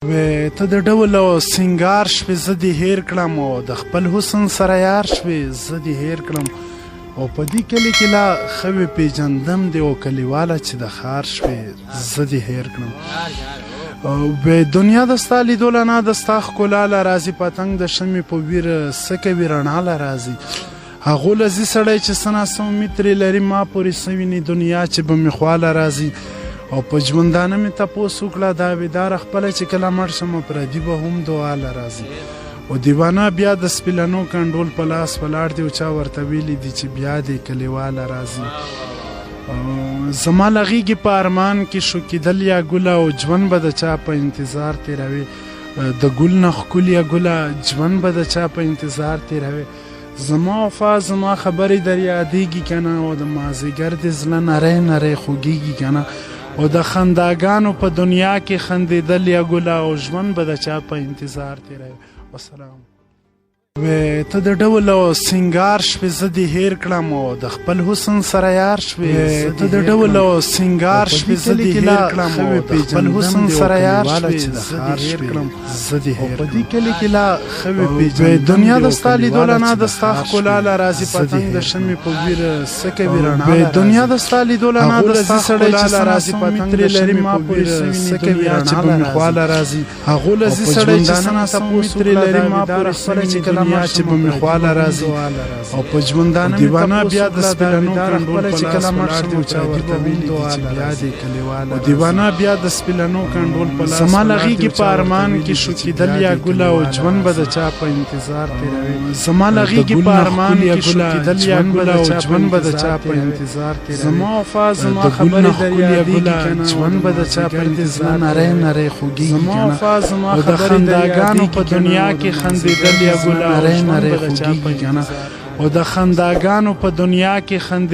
وې ته د ډول او سنگار شوې زه دې هیر کړم او د خپل حسن سره یار شوې زه دې هیر کړم او په دې کلي کې لا ښه پیژندم دې او کلیواله چې د ښار شوې زه دې هیر کړم وې دنیا د ستا لیدو له نه د ستا ښکلا له راځي پتنګ د شمې په ویر څه کوي رڼا له راځي هغو لذي سړی چې څه ناسه امید ترې لري ما پورې څه ویني دنیا چې به مې خواله راځي او په ژوندانه مې تپوس وکړه دا ویداره خپله چې کله مړ شم پردي به هم دعا له راځي او دیوانه بیا د سپیلنو کنډول په لاس ولاړ دی او چا ورته ویلي دي چې بیا دې کلیواله راځي زما له غېږې په ارمان کې شو کېدل یا ګله او ژوند به د چا په انتظار تېروي د ګل نه ښکليه ګله ژوند به د چا په انتظار تېروي زما وفا زما خبرې در یادېږي که نه او د مازدیګر د زړه نری نری خوږېږي که نه او د خنداګانو په دنیا کې خندېدل یا ګله او ژوند به د چا په انتظار تېروي وسلام وې ته د ډول او سنگار شوې زه دې هیر کړم او د خپل حسن سره یار شوې ته د ډول او سنگار شوې زه دې هیر کړم او د خپل حسن سره یار شوې زه دې هیر کړم زه دې هیر په دې کلي کې لا ښه پیژندم دنیا د ستا لیدو له نه د ستا ښکلا له راځي پتنګ د شمې په ویر څه کوي رڼا دنیا د ستا لیدو له نه د ستا ښکلا له راځي پتنګ د شمې په ویر څه کوي رڼا چې به مې خواله راځي هغو لذي سړی چې څه ناسه امید ترې لري ما پورې څه ویني دنیا چې به مې خواله راځي او په ژوندانه دیوانه بیا د سپیلنو کنډول چې کله مړ شم چا ورته ویلي دي چې بیا دې کلیواله دیوانه بیا د سپیلنو کنډول په لاس زما له غېږې په ارمان کې شو کېدل یا ګله او ژوند به د چا په انتظار تېروي زما له غېږې په ارمان کې شو کېدل یا ګله او ژوند به د چا په انتظار تېروي زما وفا زما خبرې در یادېږي که نه ژوند به د چا په انتظار نری نری خوږېږي زما وفا زما خبرې د خنداګانو په دنیا کې خندېدل یا ګله نری خوږېږي که نه او د خنداګانو په دنیا کې خندې